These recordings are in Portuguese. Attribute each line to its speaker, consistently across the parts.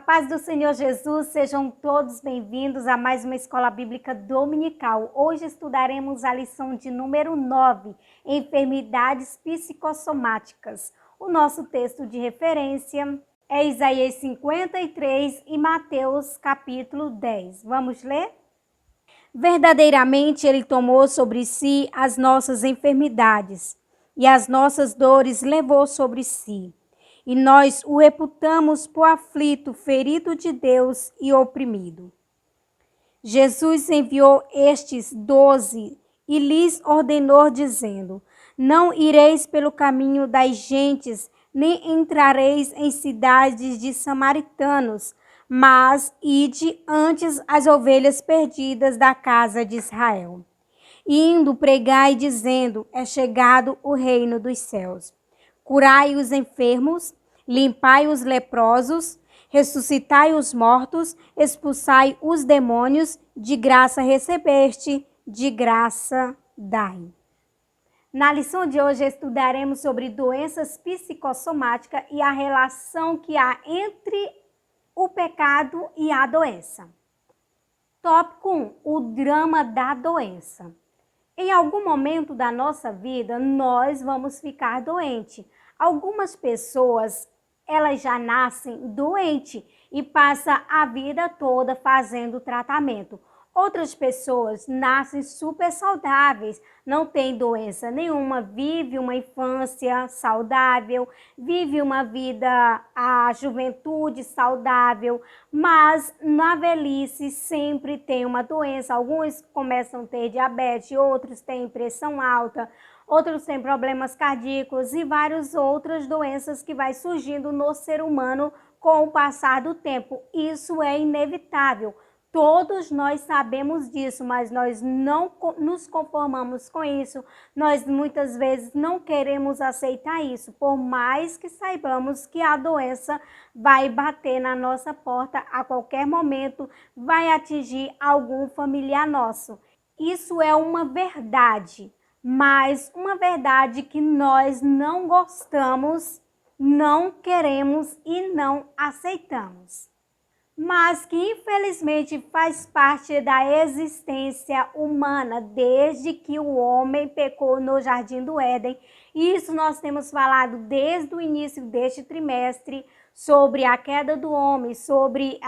Speaker 1: paz do Senhor Jesus, sejam todos bem-vindos a mais uma Escola Bíblica Dominical. Hoje estudaremos a lição de número 9, Enfermidades Psicossomáticas. O nosso texto de referência é Isaías 53 e Mateus capítulo 10. Vamos ler? Verdadeiramente Ele tomou sobre si as nossas enfermidades e as nossas dores levou sobre si. E nós o reputamos por aflito, ferido de Deus e oprimido. Jesus enviou estes 12 e lhes ordenou, dizendo: Não ireis pelo caminho das gentes, nem entrareis em cidades de samaritanos, mas ide antes as ovelhas perdidas da casa de Israel. Indo, pregai, dizendo: É chegado o reino dos céus. Curai os enfermos, limpai os leprosos, ressuscitai os mortos, expulsai os demônios, de graça recebeste, de graça dai. Na lição de hoje estudaremos sobre doenças psicossomáticas e a relação que há entre o pecado e a doença. Tópico 1. O drama da doença. Em algum momento da nossa vida, nós vamos ficar doentes. Algumas pessoas, elas já nascem doentes e passam a vida toda fazendo tratamento. Outras pessoas nascem super saudáveis, não têm doença nenhuma, vivem uma infância saudável, vivem uma vida, a juventude saudável, mas na velhice sempre tem uma doença. Alguns começam a ter diabetes, outros têm pressão alta, outros têm problemas cardíacos e várias outras doenças que vai surgindo no ser humano com o passar do tempo. Isso é inevitável. Todos nós sabemos disso, mas nós não nos conformamos com isso. Nós muitas vezes não queremos aceitar isso, por mais que saibamos que a doença vai bater na nossa porta a qualquer momento, vai atingir algum familiar nosso. Isso é uma verdade, mas uma verdade que nós não gostamos, não queremos e não aceitamos, mas que infelizmente faz parte da existência humana desde que o homem pecou no Jardim do Éden. Isso nós temos falado desde o início deste trimestre sobre a queda do homem, sobre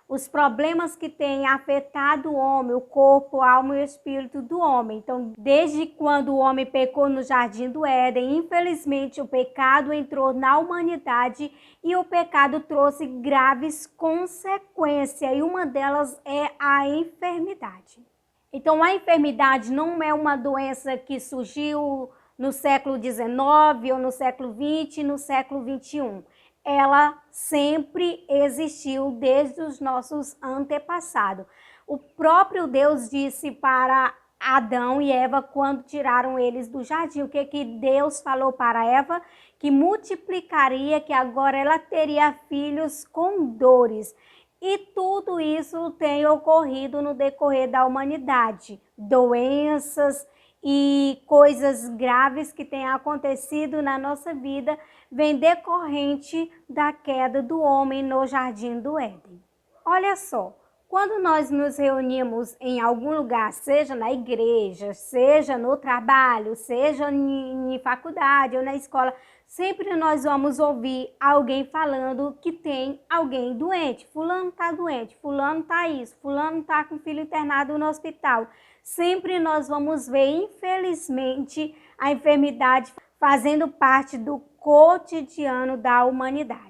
Speaker 1: os problemas que têm afetado o homem, o corpo, a alma e o espírito do homem. Então, desde quando o homem pecou no Jardim do Éden, infelizmente o pecado entrou na humanidade e o pecado trouxe graves consequências, e uma delas é a enfermidade. Então, a enfermidade não é uma doença que surgiu no século XIX ou no século XX, no século XXI. Ela sempre existiu desde os nossos antepassados. O próprio Deus disse para Adão e Eva quando tiraram eles do jardim. O que Deus falou para Eva? Que multiplicaria, que agora ela teria filhos com dores. E tudo isso tem ocorrido no decorrer da humanidade. Doenças e coisas graves que têm acontecido na nossa vida vem decorrente da queda do homem no Jardim do Éden. Olha só, quando nós nos reunimos em algum lugar, seja na igreja, seja no trabalho, seja em faculdade ou na escola, sempre nós vamos ouvir alguém falando que tem alguém doente. Fulano está doente, fulano está isso, fulano está com filho internado no hospital. Sempre nós vamos ver, infelizmente, a enfermidade fazendo parte do cotidiano da humanidade.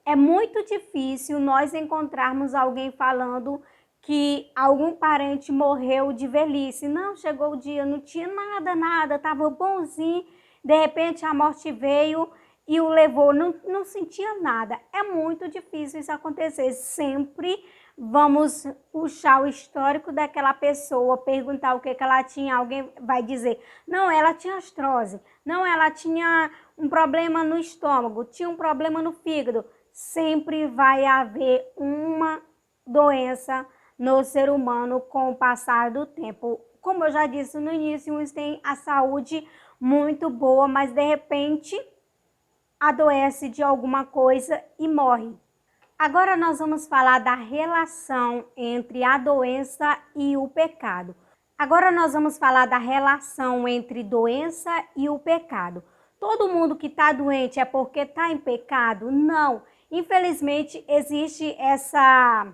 Speaker 1: É muito difícil nós encontrarmos alguém falando que algum parente morreu de velhice. Não, chegou o dia, não tinha nada, estava bonzinho, de repente a morte veio e o levou, não sentia nada. É muito difícil isso acontecer. Sempre vamos puxar o histórico daquela pessoa, perguntar o que ela tinha, alguém vai dizer: não, ela tinha artrose, não, ela tinha um problema no estômago, tinha um problema no fígado. Sempre vai haver uma doença no ser humano com o passar do tempo. Como eu já disse no início, uns têm a saúde muito boa, mas de repente adoece de alguma coisa e morre. Agora nós vamos falar da relação entre a doença e o pecado. Agora nós vamos falar da relação entre doença e o pecado. Todo mundo que está doente é porque está em pecado? Não. Infelizmente, existe essa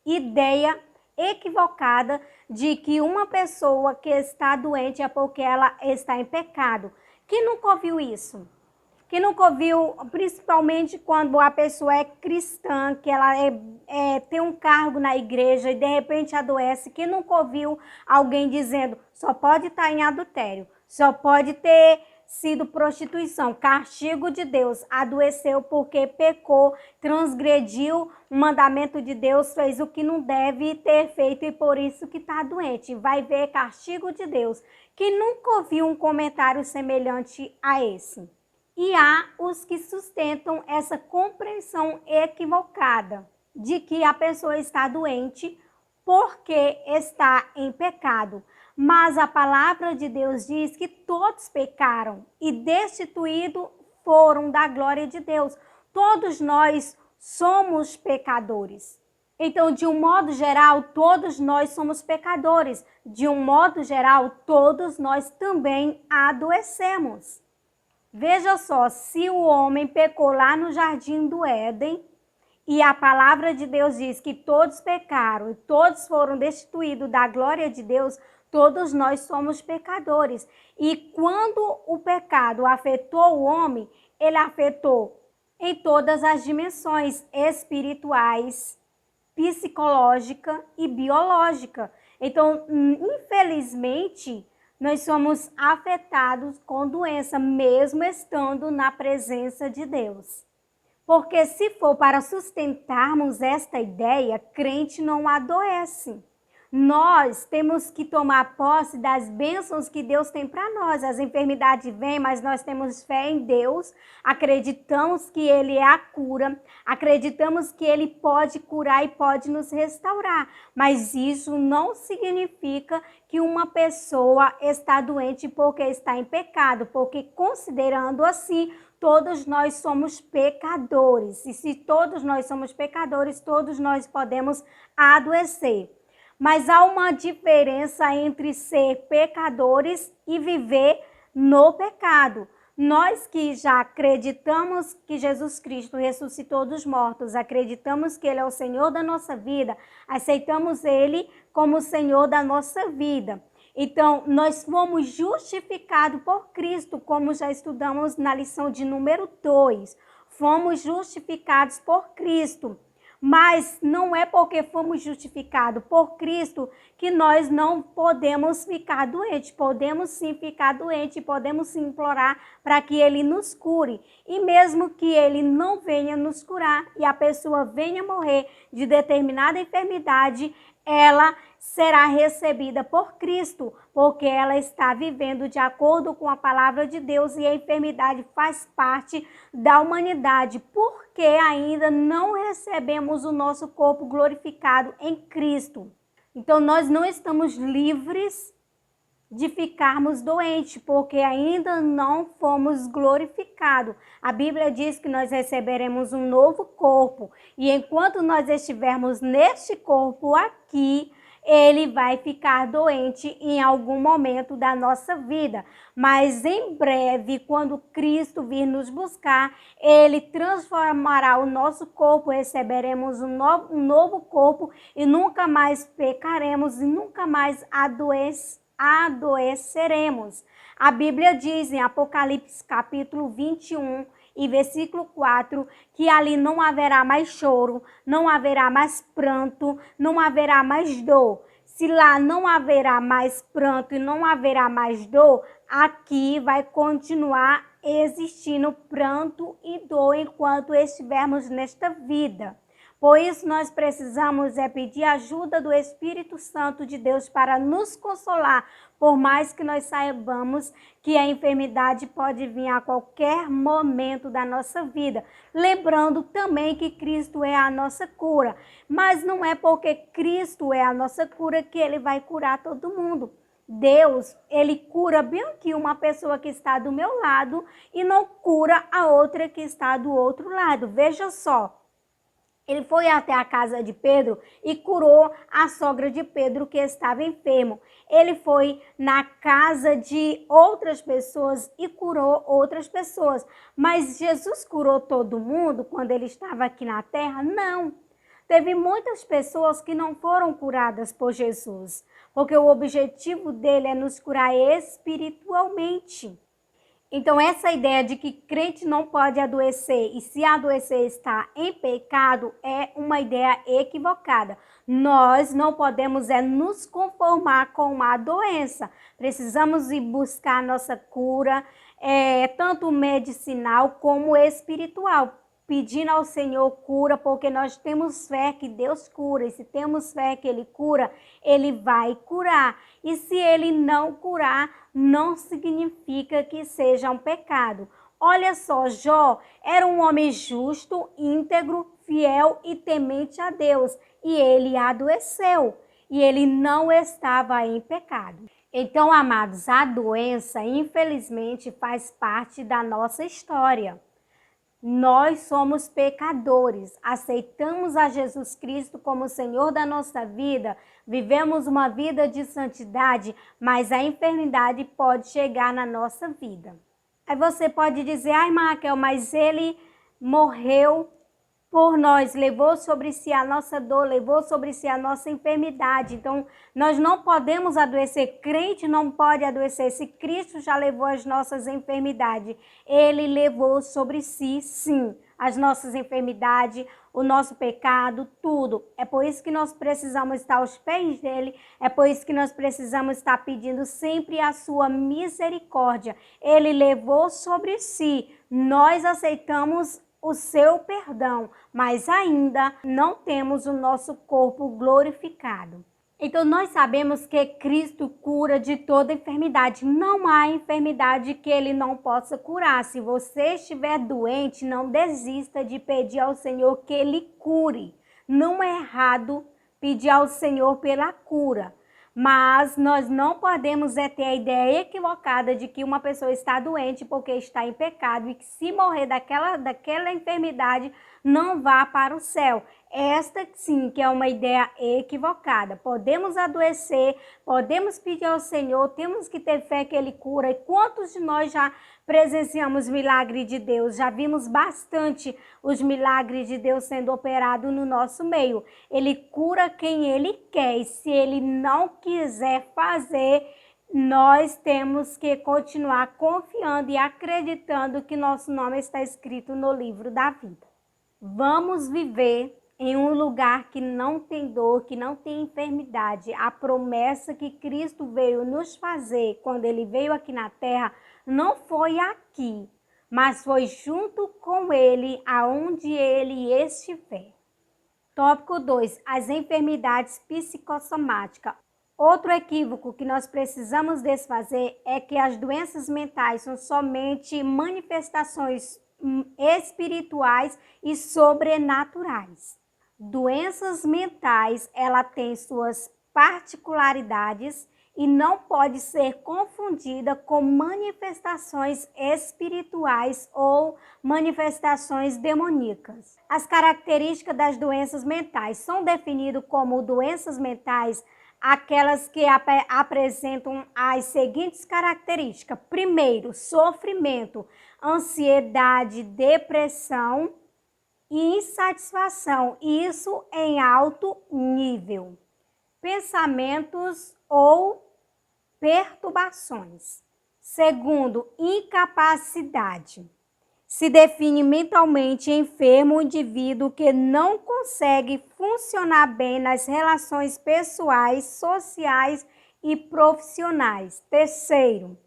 Speaker 1: ideia equivocada de que uma pessoa que está doente é porque ela está em pecado. Quem nunca ouviu isso? Que nunca ouviu, principalmente quando a pessoa é cristã, que ela tem um cargo na igreja e de repente adoece, que nunca ouviu alguém dizendo só pode estar em adultério, só pode ter sido prostituição, castigo de Deus, adoeceu porque pecou, transgrediu o mandamento de Deus, fez o que não deve ter feito e por isso que está doente. Vai ver castigo de Deus. Que nunca ouviu um comentário semelhante a esse. E há os que sustentam essa compreensão equivocada de que a pessoa está doente porque está em pecado. Mas a palavra de Deus diz que todos pecaram e destituídos foram da glória de Deus. Todos nós somos pecadores. Então, de um modo geral, todos nós somos pecadores. De um modo geral, todos nós também adoecemos. Veja só, se o homem pecou lá no jardim do Éden, e a palavra de Deus diz que todos pecaram e todos foram destituídos da glória de Deus, todos nós somos pecadores. E quando o pecado afetou o homem, ele afetou em todas as dimensões espirituais, psicológica e biológica. Então, infelizmente, nós somos afetados com doença, mesmo estando na presença de Deus. Porque se for para sustentarmos esta ideia, crente não adoece. Nós temos que tomar posse das bênçãos que Deus tem para nós. As enfermidades vêm, mas nós temos fé em Deus, acreditamos que Ele é a cura, acreditamos que Ele pode curar e pode nos restaurar. Mas isso não significa que uma pessoa está doente porque está em pecado, porque considerando assim, todos nós somos pecadores. E se todos nós somos pecadores, todos nós podemos adoecer. Mas há uma diferença entre ser pecadores e viver no pecado. Nós que já acreditamos que Jesus Cristo ressuscitou dos mortos, acreditamos que Ele é o Senhor da nossa vida, aceitamos Ele como o Senhor da nossa vida. Então, nós fomos justificados por Cristo, como já estudamos na lição de número 2. Fomos justificados por Cristo. Mas não é porque fomos justificados por Cristo que nós não podemos ficar doentes. Podemos sim ficar doentes, podemos sim implorar para que Ele nos cure. E mesmo que Ele não venha nos curar e a pessoa venha morrer de determinada enfermidade, ela será recebida por Cristo, porque ela está vivendo de acordo com a palavra de Deus e a enfermidade faz parte da humanidade, porque ainda não recebemos o nosso corpo glorificado em Cristo. Então, nós não estamos livres de ficarmos doentes, porque ainda não fomos glorificados. A Bíblia diz que nós receberemos um novo corpo, e enquanto nós estivermos neste corpo aqui, ele vai ficar doente em algum momento da nossa vida. Mas em breve, quando Cristo vir nos buscar, Ele transformará o nosso corpo, receberemos um novo corpo e nunca mais pecaremos e nunca mais adoeceremos. A Bíblia diz em Apocalipse capítulo 21, e versículo 4, que ali não haverá mais choro, não haverá mais pranto, não haverá mais dor. Se lá não haverá mais pranto e não haverá mais dor, aqui vai continuar existindo pranto e dor enquanto estivermos nesta vida. Por isso, nós precisamos pedir ajuda do Espírito Santo de Deus para nos consolar, por mais que nós saibamos que a enfermidade pode vir a qualquer momento da nossa vida. Lembrando também que Cristo é a nossa cura, mas não é porque Cristo é a nossa cura que Ele vai curar todo mundo. Deus, Ele cura bem aqui uma pessoa que está do meu lado e não cura a outra que está do outro lado. Veja só. Ele foi até a casa de Pedro e curou a sogra de Pedro que estava enfermo. Ele foi na casa de outras pessoas e curou outras pessoas. Mas Jesus curou todo mundo quando ele estava aqui na terra? Não. Teve muitas pessoas que não foram curadas por Jesus, porque o objetivo dele é nos curar espiritualmente. Então, essa ideia de que crente não pode adoecer e se adoecer está em pecado é uma ideia equivocada. Nós não podemos nos conformar com a doença. Precisamos ir buscar a nossa cura, tanto medicinal como espiritual, pedindo ao Senhor cura, porque nós temos fé que Deus cura. E se temos fé que Ele cura, Ele vai curar. E se Ele não curar, não significa que seja um pecado. Olha só, Jó era um homem justo, íntegro, fiel e temente a Deus. E ele adoeceu. E ele não estava em pecado. Então, amados, a doença, infelizmente, faz parte da nossa história. Nós somos pecadores, aceitamos a Jesus Cristo como Senhor da nossa vida, vivemos uma vida de santidade, mas a enfermidade pode chegar na nossa vida. Aí você pode dizer, ai Raquel, mas ele morreu por nós, levou sobre si a nossa dor, levou sobre si a nossa enfermidade. Então, nós não podemos adoecer. Crente não pode adoecer. Se Cristo já levou as nossas enfermidades, Ele levou sobre si, sim, as nossas enfermidades, o nosso pecado, tudo. É por isso que nós precisamos estar aos pés dele, é por isso que nós precisamos estar pedindo sempre a sua misericórdia. Ele levou sobre si, nós aceitamos o seu perdão, mas ainda não temos o nosso corpo glorificado. Então, nós sabemos que Cristo cura de toda enfermidade. Não há enfermidade que Ele não possa curar. Se você estiver doente, não desista de pedir ao Senhor que Ele cure. Não é errado pedir ao Senhor pela cura. Mas nós não podemos ter a ideia equivocada de que uma pessoa está doente porque está em pecado e que se morrer daquela enfermidade não vá para o céu. Esta sim que é uma ideia equivocada. Podemos adoecer, podemos pedir ao Senhor, temos que ter fé que Ele cura. E quantos de nós já presenciamos milagre de Deus? Já vimos bastante os milagres de Deus sendo operados no nosso meio. Ele cura quem Ele quer e se Ele não quiser fazer, nós temos que continuar confiando e acreditando que nosso nome está escrito no livro da vida. Vamos viver em um lugar que não tem dor, que não tem enfermidade. A promessa que Cristo veio nos fazer quando Ele veio aqui na terra não foi aqui, mas foi junto com Ele, aonde Ele estiver. Tópico 2. As enfermidades psicossomáticas. Outro equívoco que nós precisamos desfazer é que as doenças mentais são somente manifestações espirituais e sobrenaturais. Doenças mentais, ela tem suas particularidades e não pode ser confundida com manifestações espirituais ou manifestações demoníacas. As características das doenças mentais são definidas como doenças mentais aquelas que apresentam as seguintes características. Primeiro, sofrimento, ansiedade, depressão e insatisfação, isso em alto nível. Pensamentos ou perturbações. Segundo, incapacidade. Se define mentalmente enfermo o indivíduo que não consegue funcionar bem nas relações pessoais, sociais e profissionais. Terceiro,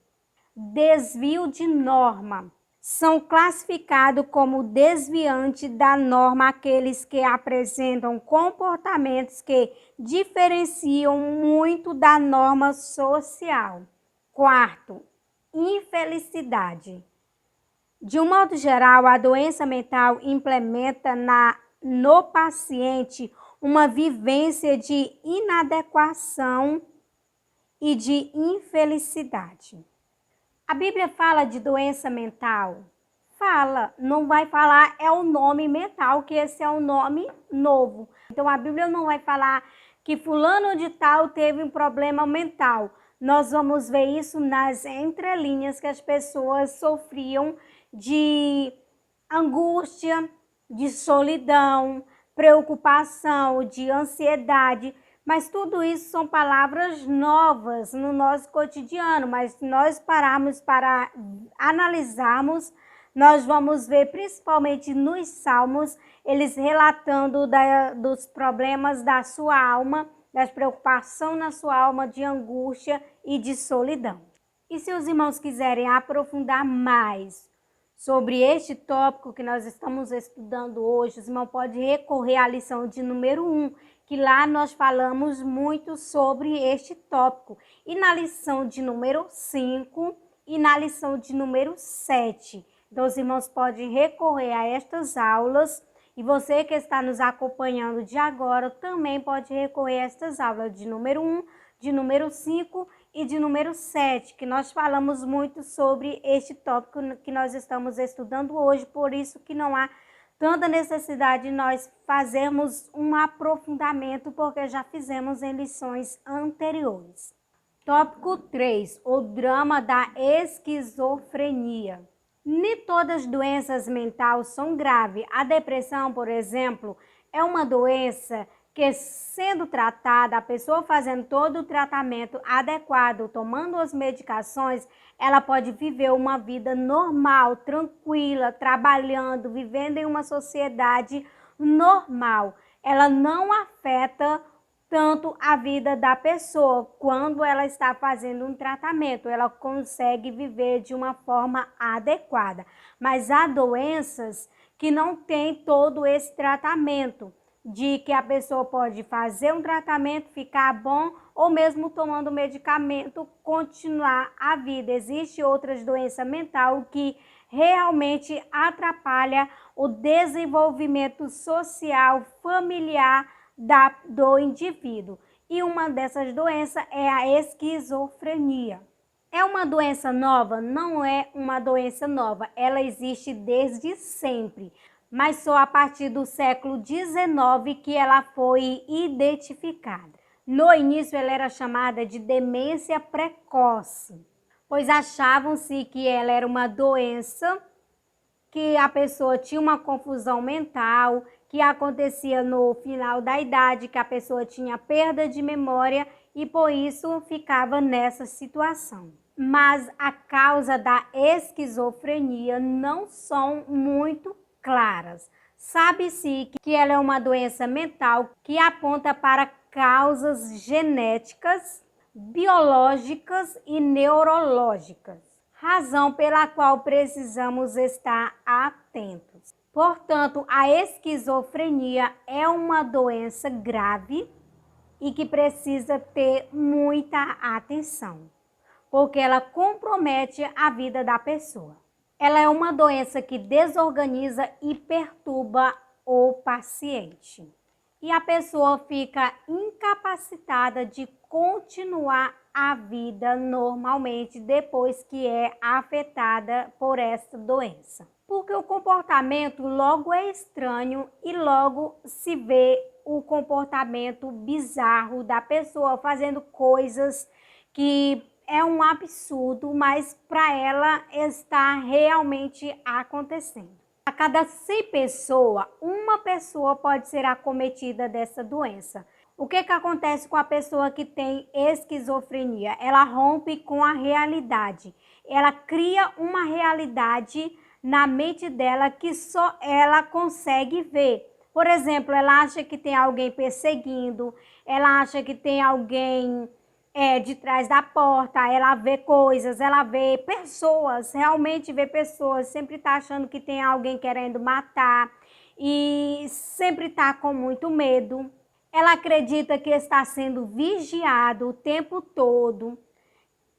Speaker 1: desvio de norma. São classificados como desviante da norma aqueles que apresentam comportamentos que diferenciam muito da norma social. Quarto, infelicidade. De um modo geral, a doença mental implementa no paciente uma vivência de inadequação e de infelicidade. A Bíblia fala de doença mental? fala, não vai falar é o nome mental, que esse é o nome novo. Então a Bíblia não vai falar que fulano de tal teve um problema mental. Nós vamos ver isso nas entrelinhas, que as pessoas sofriam de angústia, de solidão, preocupação, de ansiedade. Mas tudo isso são palavras novas no nosso cotidiano, mas se nós pararmos para analisarmos, nós vamos ver principalmente nos Salmos, eles relatando dos problemas da sua alma, das preocupações na sua alma, de angústia e de solidão. E se os irmãos quiserem aprofundar mais sobre este tópico que nós estamos estudando hoje, os irmãos podem recorrer à lição de número 1, que lá nós falamos muito sobre este tópico. E na lição de número 5 e na lição de número 7. Então, os irmãos podem recorrer a estas aulas. E você que está nos acompanhando de agora também pode recorrer a estas aulas de número 1, de número 5 e de número 7, que nós falamos muito sobre este tópico que nós estamos estudando hoje, por isso que não há tanta necessidade de nós fazermos um aprofundamento, porque já fizemos em lições anteriores. Tópico 3, o drama da esquizofrenia. Nem todas as doenças mentais são graves. A depressão, por exemplo, é uma doença que, sendo tratada, a pessoa fazendo todo o tratamento adequado, tomando as medicações, ela pode viver uma vida normal, tranquila, trabalhando, vivendo em uma sociedade normal. Ela não afeta tanto a vida da pessoa quando ela está fazendo um tratamento, ela consegue viver de uma forma adequada. Mas há doenças que não têm todo esse tratamento, de que a pessoa pode fazer um tratamento, ficar bom, ou mesmo tomando medicamento, continuar a vida. Existe outras doenças mentais que realmente atrapalham o desenvolvimento social, familiar do indivíduo. E uma dessas doenças é a esquizofrenia. É uma doença nova? Não é uma doença nova, ela existe desde sempre, mas só a partir do século XIX que ela foi identificada. No início ela era chamada de demência precoce, pois achavam-se que ela era uma doença que a pessoa tinha uma confusão mental, que acontecia no final da idade, que a pessoa tinha perda de memória e por isso ficava nessa situação. Mas a causa da esquizofrenia não são muito claras. Sabe-se que ela é uma doença mental que aponta para causas genéticas, biológicas e neurológicas, razão pela qual precisamos estar atentos. Portanto, a esquizofrenia é uma doença grave e que precisa ter muita atenção, porque ela compromete a vida da pessoa. Ela é uma doença que desorganiza e perturba o paciente. E a pessoa fica incapacitada de continuar a vida normalmente depois que é afetada por essa doença. Porque o comportamento logo é estranho e logo se vê o comportamento bizarro da pessoa fazendo coisas que é um absurdo, mas para ela está realmente acontecendo. A cada 100 pessoas, uma pessoa pode ser acometida dessa doença. O que acontece com a pessoa que tem esquizofrenia? Ela rompe com a realidade. Ela cria uma realidade na mente dela que só ela consegue ver. Por exemplo, ela acha que tem alguém perseguindo, ela acha que tem alguém de trás da porta, ela vê coisas, ela vê pessoas, realmente vê pessoas, sempre está achando que tem alguém querendo matar e sempre está com muito medo. Ela acredita que está sendo vigiado o tempo todo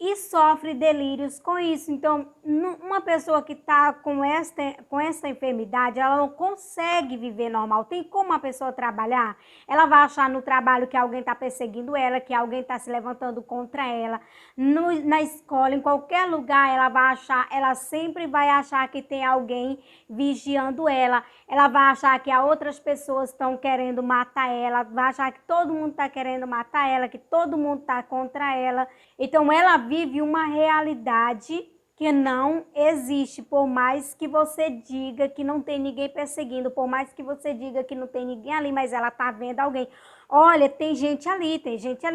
Speaker 1: e sofre delírios com isso. Então, uma pessoa que está com essa enfermidade, ela não consegue viver normal. Tem como a pessoa trabalhar? Ela vai achar no trabalho que alguém está perseguindo ela, que alguém está se levantando contra ela. Na escola, em qualquer lugar, ela sempre vai achar que tem alguém vigiando ela. Ela vai achar que outras pessoas estão querendo matar ela, vai achar que todo mundo está querendo matar ela, que todo mundo está contra ela. Então, ela vive uma realidade que não existe, por mais que você diga que não tem ninguém perseguindo, por mais que você diga que não tem ninguém ali, mas ela está vendo alguém. Olha, tem gente ali,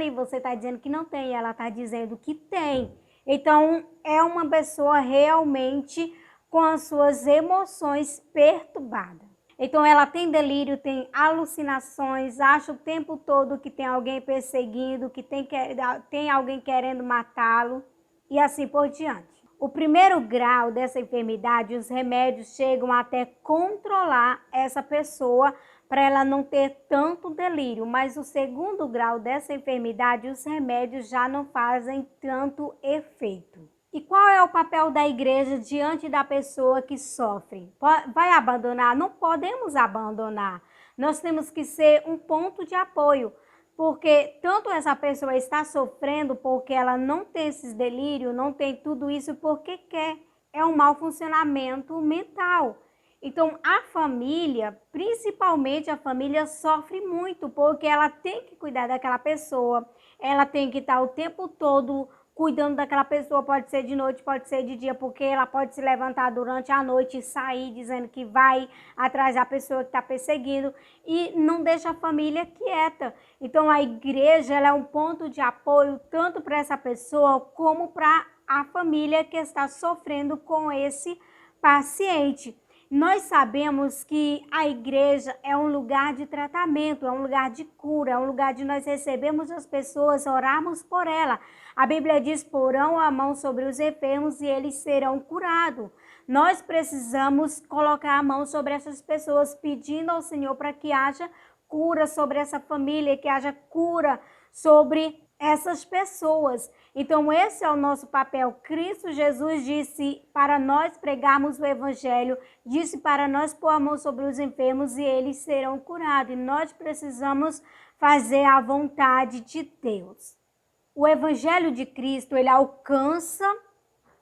Speaker 1: você está dizendo que não tem, ela está dizendo que tem. Então, é uma pessoa realmente com as suas emoções perturbadas. Então, ela tem delírio, tem alucinações, acha o tempo todo que tem alguém perseguindo, que tem alguém querendo matá-lo e assim por diante. O primeiro grau dessa enfermidade, os remédios chegam até controlar essa pessoa para ela não ter tanto delírio, mas o segundo grau dessa enfermidade, os remédios já não fazem tanto efeito. E qual é o papel da igreja diante da pessoa que sofre? Vai abandonar? Não podemos abandonar. Nós temos que ser um ponto de apoio, porque tanto essa pessoa está sofrendo porque ela não tem esses delírios, não tem tudo isso porque quer. É um mau funcionamento mental. Então, a família, principalmente a família, sofre muito porque ela tem que cuidar daquela pessoa, ela tem que estar o tempo todo cuidando daquela pessoa, pode ser de noite, pode ser de dia, porque ela pode se levantar durante a noite e sair dizendo que vai atrás da pessoa que está perseguindo e não deixa a família quieta. Então, a igreja ela é um ponto de apoio tanto para essa pessoa como para a família que está sofrendo com esse paciente. Nós sabemos que a igreja é um lugar de tratamento, é um lugar de cura, é um lugar de nós recebermos as pessoas, orarmos por ela. A Bíblia diz, porão a mão sobre os enfermos e eles serão curados. Nós precisamos colocar a mão sobre essas pessoas, pedindo ao Senhor para que haja cura sobre essa família, que haja cura sobre essas pessoas. Então, esse é o nosso papel. Cristo Jesus disse para nós pregarmos o evangelho, disse para nós pôr a mão sobre os enfermos e eles serão curados. E nós precisamos fazer a vontade de Deus. O evangelho de Cristo, ele alcança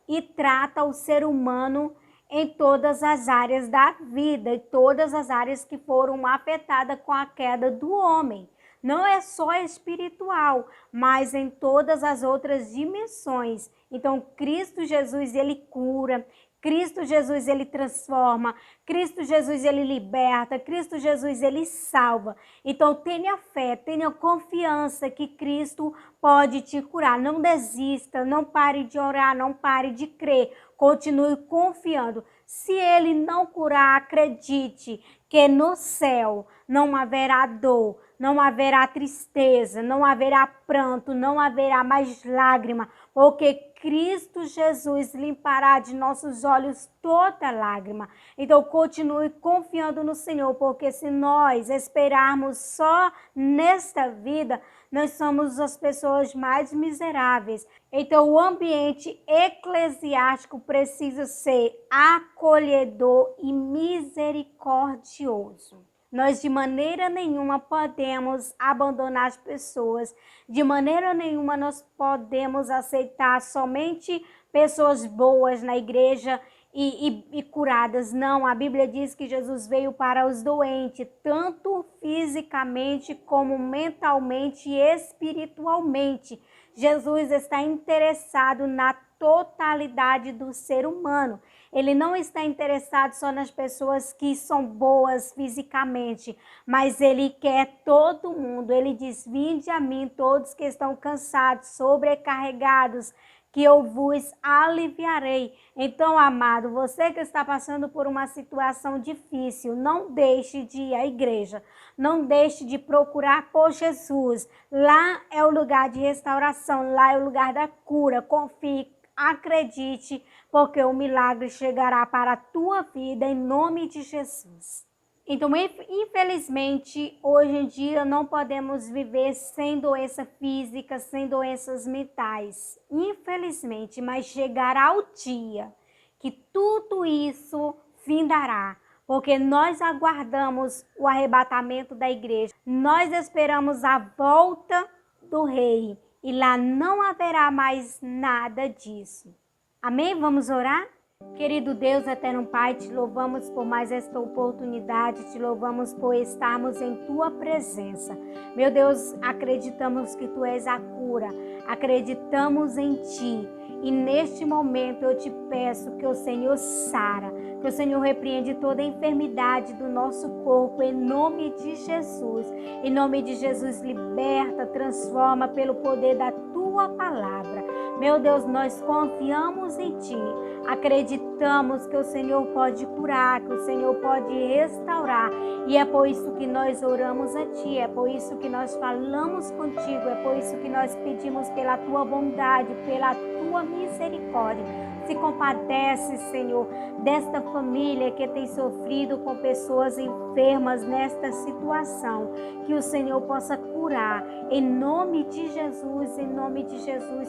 Speaker 1: e trata o ser humano em todas as áreas da vida, em todas as áreas que foram afetadas com a queda do homem. Não é só espiritual, mas em todas as outras dimensões. Então, Cristo Jesus, ele cura, Cristo Jesus, ele transforma, Cristo Jesus, ele liberta, Cristo Jesus, ele salva. Então, tenha fé, tenha confiança que Cristo pode te curar. Não desista, não pare de orar, não pare de crer. Continue confiando. Se ele não curar, acredite que no céu não haverá dor, não haverá tristeza, não haverá pranto, não haverá mais lágrima, porque Cristo Jesus limpará de nossos olhos toda lágrima. Então continue confiando no Senhor, porque se nós esperarmos só nesta vida, nós somos as pessoas mais miseráveis. Então o ambiente eclesiástico precisa ser acolhedor e misericordioso. Nós de maneira nenhuma podemos abandonar as pessoas, de maneira nenhuma nós podemos aceitar somente pessoas boas na igreja e curadas. Não, a Bíblia diz que Jesus veio para os doentes, tanto fisicamente como mentalmente e espiritualmente. Jesus está interessado na totalidade do ser humano. Ele não está interessado só nas pessoas que são boas fisicamente, mas ele quer todo mundo. Ele diz, vinde a mim todos que estão cansados, sobrecarregados, que eu vos aliviarei. Então, amado, você que está passando por uma situação difícil, não deixe de ir à igreja, não deixe de procurar por Jesus. Lá é o lugar de restauração, lá é o lugar da cura. Confie, acredite, porque o milagre chegará para a tua vida em nome de Jesus. Então, infelizmente, hoje em dia não podemos viver sem doença física, sem doenças mentais. Infelizmente, mas chegará o dia que tudo isso findará, porque nós aguardamos o arrebatamento da igreja. Nós esperamos a volta do rei e lá não haverá mais nada disso. Amém? Vamos orar? Querido Deus, eterno Pai, te louvamos por mais esta oportunidade, te louvamos por estarmos em Tua presença. Meu Deus, acreditamos que Tu és a cura, acreditamos em Ti. E neste momento eu te peço que o Senhor sara, que o Senhor repreende toda enfermidade do nosso corpo, em nome de Jesus. Em nome de Jesus, liberta, transforma pelo poder da Tua palavra. Meu Deus, nós confiamos em Ti, acreditamos que o Senhor pode curar, que o Senhor pode restaurar, e é por isso que nós oramos a Ti, é por isso que nós falamos contigo, é por isso que nós pedimos pela Tua bondade, pela Tua misericórdia. Se compadece, Senhor, desta família que tem sofrido com pessoas enfermas nesta situação, que o Senhor possa curar, em nome de Jesus,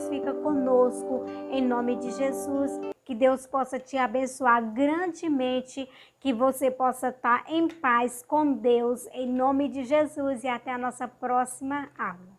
Speaker 1: fica conosco, em nome de Jesus, que Deus possa te abençoar grandemente, que você possa estar em paz com Deus, em nome de Jesus, e até a nossa próxima aula.